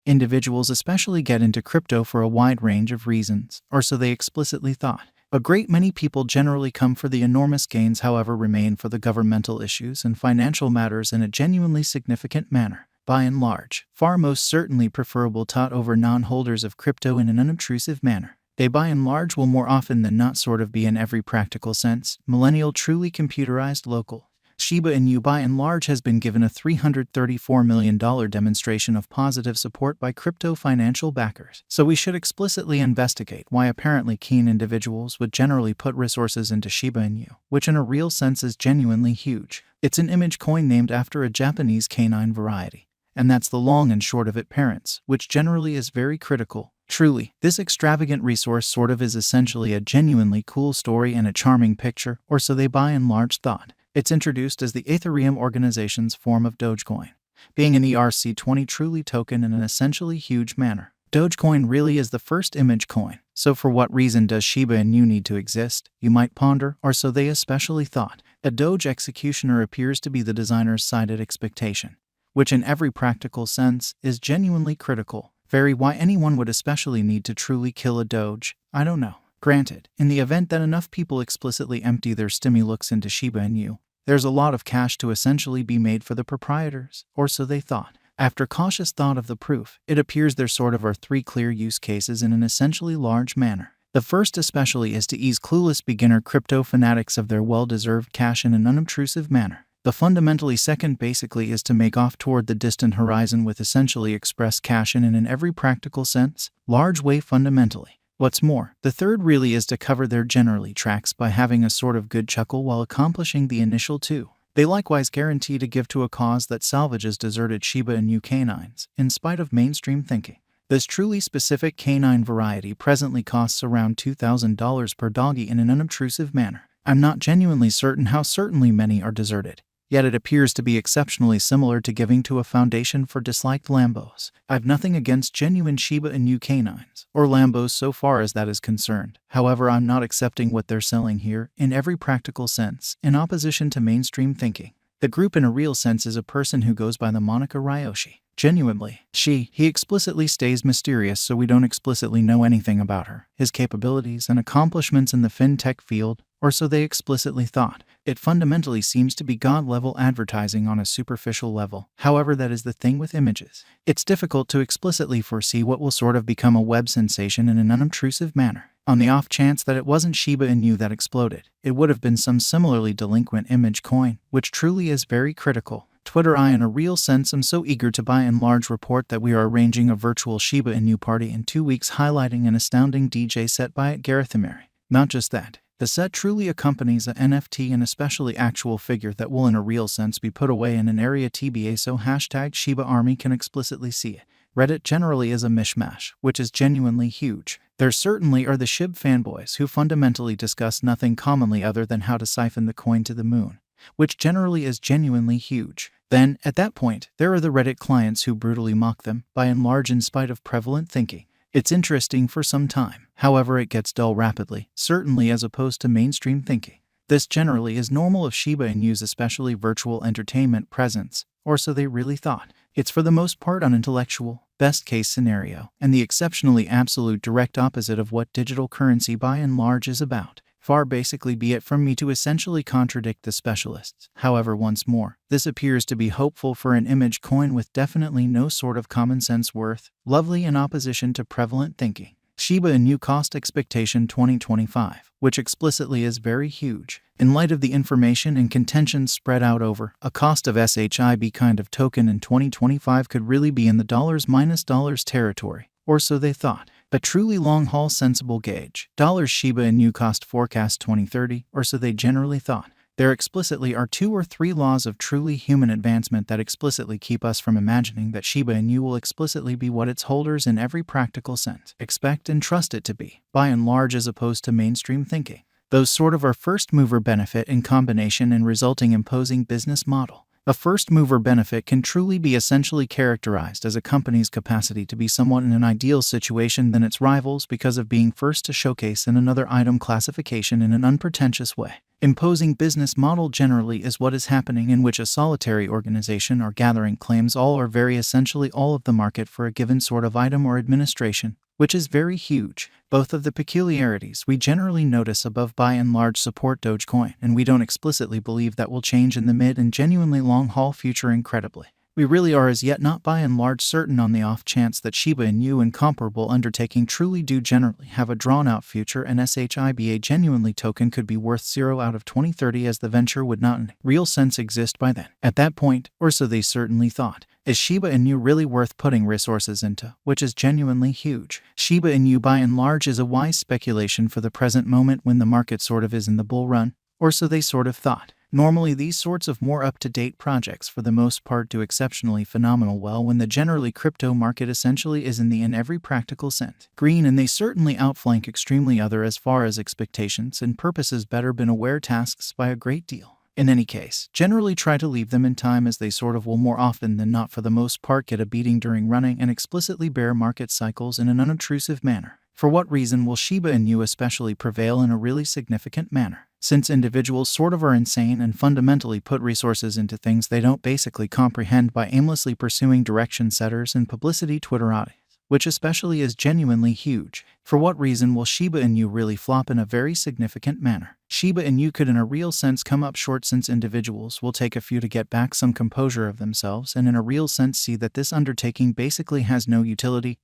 Individuals especially get into crypto for a wide range of reasons, or so they explicitly thought. A great many people generally come for the enormous gains, however, remain for the governmental issues and financial matters in a genuinely significant manner. By and large, far most certainly preferable taught over non-holders of crypto in an unobtrusive manner. They by and large will more often than not sort of be in every practical sense, millennial truly computerized local. Shiba Inu by and large has been given a $334 million demonstration of positive support by crypto financial backers. So we should explicitly investigate why apparently keen individuals would generally put resources into Shiba Inu, which in a real sense is genuinely huge. It's an image coin named after a Japanese canine variety. And that's the long and short of it, parents, which generally is very critical. Truly, this extravagant resource sort of is essentially a genuinely cool story and a charming picture, or so they by and large thought. It's introduced as the Ethereum organization's form of Dogecoin, being an ERC20 truly token in an essentially huge manner. Dogecoin really is the first image coin, so for what reason does Shiba Inu need to exist, you might ponder, or so they especially thought. A Doge executioner appears to be the designer's cited expectation, which in every practical sense is genuinely critical. Very why anyone would especially need to truly kill a Doge, I don't know. Granted, in the event that enough people explicitly empty their stimulus into Shiba Inu, there's a lot of cash to essentially be made for the proprietors, or so they thought. After cautious thought of the proof, it appears there sort of are three clear use cases in an essentially large manner. The first especially is to ease clueless beginner crypto fanatics of their well-deserved cash in an unobtrusive manner. The fundamentally second basically is to make off toward the distant horizon with essentially express cash in an every practical sense, large way fundamentally. What's more, the third really is to cover their generally tracks by having a sort of good chuckle while accomplishing the initial two. They likewise guarantee to give to a cause that salvages deserted Shiba Inu canines, in spite of mainstream thinking. This truly specific canine variety presently costs around $2,000 per doggy in an unobtrusive manner. I'm not genuinely certain how certainly many are deserted. Yet it appears to be exceptionally similar to giving to a foundation for disliked Lambos. I've nothing against genuine Shiba Inu canines, or Lambos so far as that is concerned. However, I'm not accepting what they're selling here, in every practical sense, in opposition to mainstream thinking. The group in a real sense is a person who goes by the moniker Ryoshi. Genuinely, he explicitly stays mysterious, so we don't explicitly know anything about her, his capabilities and accomplishments in the fintech field, or so they explicitly thought. It fundamentally seems to be God-level advertising on a superficial level. However, that is the thing with images. It's difficult to explicitly foresee what will sort of become a web sensation in an unobtrusive manner. On the off chance that it wasn't Shiba Inu that exploded, it would have been some similarly delinquent image coin, which truly is very critical. Twitter, I in a real sense am so eager to by and large report that we are arranging a virtual Shiba Inu party in 2 weeks highlighting an astounding DJ set by Gareth Emery. Not just that, the set truly accompanies a NFT and especially actual figure that will in a real sense be put away in an area TBA, so hashtag Shiba Army can explicitly see it. Reddit generally is a mishmash, which is genuinely huge. There certainly are the shib fanboys who fundamentally discuss nothing commonly other than how to siphon the coin to the moon, which generally is genuinely huge. Then, at that point, there are the Reddit clients who brutally mock them, by and large in spite of prevalent thinking. It's interesting for some time, however it gets dull rapidly, certainly as opposed to mainstream thinking. This generally is normal of Shiba Inu's especially virtual entertainment presence, or so they really thought. It's for the most part unintellectual, best case scenario, and the exceptionally absolute direct opposite of what digital currency by and large is about. Far basically be it from me to essentially contradict the specialists. However, once more, this appears to be hopeful for an image coin with definitely no sort of common sense worth, lovely in opposition to prevalent thinking. Shiba Inu cost expectation 2025, which explicitly is very huge. In light of the information and contention spread out over a cost of SHIB kind of token in 2025 could really be in the dollars territory, or so they thought. A truly long-haul sensible gauge. Shiba Inu cost forecast 2030, or so they generally thought. There explicitly are 2 or 3 laws of truly human advancement that explicitly keep us from imagining that Shiba Inu will explicitly be what its holders in every practical sense expect and trust it to be, by and large as opposed to mainstream thinking. Those sort of are first-mover benefit in combination and resulting imposing business model. A first-mover benefit can truly be essentially characterized as a company's capacity to be somewhat in an ideal situation than its rivals because of being first to showcase in another item classification in an unpretentious way. Imposing business model generally is what is happening in which a solitary organization or gathering claims all or very essentially all of the market for a given sort of item or administration, which is very huge. Both of the peculiarities we generally notice above by and large support Dogecoin, and we don't explicitly believe that will change in the mid and genuinely long-haul future incredibly. We really are as yet not by and large certain on the off chance that Shiba Inu and comparable undertaking truly do generally have a drawn-out future, and SHIBA genuinely token could be worth 0 out of 2030 as the venture would not in real sense exist by then. At that point, or so they certainly thought, is Shiba Inu really worth putting resources into, which is genuinely huge. Shiba Inu by and large is a wise speculation for the present moment when the market sort of is in the bull run, or so they sort of thought. Normally these sorts of more up-to-date projects for the most part do exceptionally phenomenal well when the generally crypto market essentially is in every practical sense green, and they certainly outflank extremely other as far as expectations and purposes better been aware tasks by a great deal. In any case, generally try to leave them in time as they sort of will more often than not for the most part get a beating during running and explicitly bear market cycles in an unobtrusive manner. For what reason will Shiba Inu especially prevail in a really significant manner? Since individuals sort of are insane and fundamentally put resources into things they don't basically comprehend by aimlessly pursuing direction setters and publicity Twitterati, which especially is genuinely huge. For what reason will Shiba Inu really flop in a very significant manner? Shiba Inu could in a real sense come up short since individuals will take a few to get back some composure of themselves and in a real sense see that this undertaking basically has no utility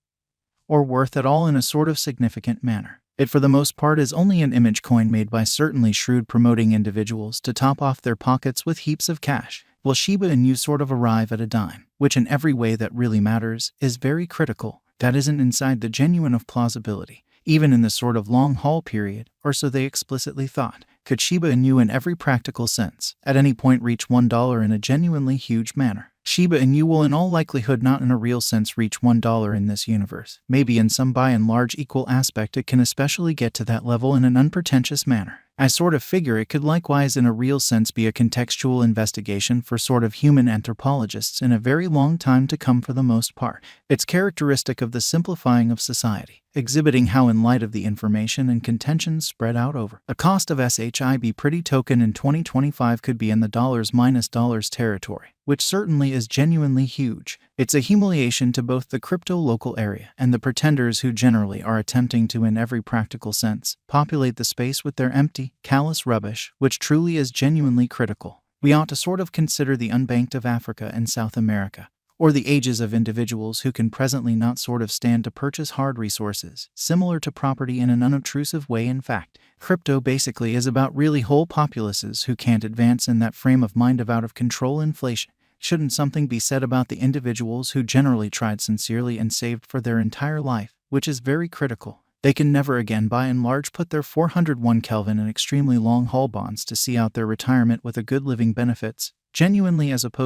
or worth at all in a sort of significant manner. It for the most part is only an image coin made by certainly shrewd promoting individuals to top off their pockets with heaps of cash. Will Shiba Inu sort of arrive at a dime, which in every way that really matters is very critical, that isn't inside the genuine of plausibility, even in the sort of long-haul period, or so they explicitly thought. Could Shiba Inu in every practical sense at any point reach $1 in a genuinely huge manner? Shiba Inu will in all likelihood not in a real sense reach $1 in this universe. Maybe in some by and large equal aspect it can especially get to that level in an unpretentious manner. I sort of figure it could likewise in a real sense be a contextual investigation for sort of human anthropologists in a very long time to come for the most part. It's characteristic of the simplifying of society, exhibiting how in light of the information and contentions spread out over a cost of SHIB pretty token in 2025 could be in the dollars territory, which certainly is genuinely huge. It's a humiliation to both the crypto local area and the pretenders who generally are attempting to in every practical sense populate the space with their empty, callous rubbish, which truly is genuinely critical. We ought to sort of consider the unbanked of Africa and South America, or the ages of individuals who can presently not sort of stand to purchase hard resources, similar to property in an unobtrusive way. In fact, crypto basically is about really whole populaces who can't advance in that frame of mind of out of control inflation. Shouldn't something be said about the individuals who generally tried sincerely and saved for their entire life, which is very critical? They can never again by and large put their 401 Kelvin in extremely long haul bonds to see out their retirement with a good living benefits, genuinely as opposed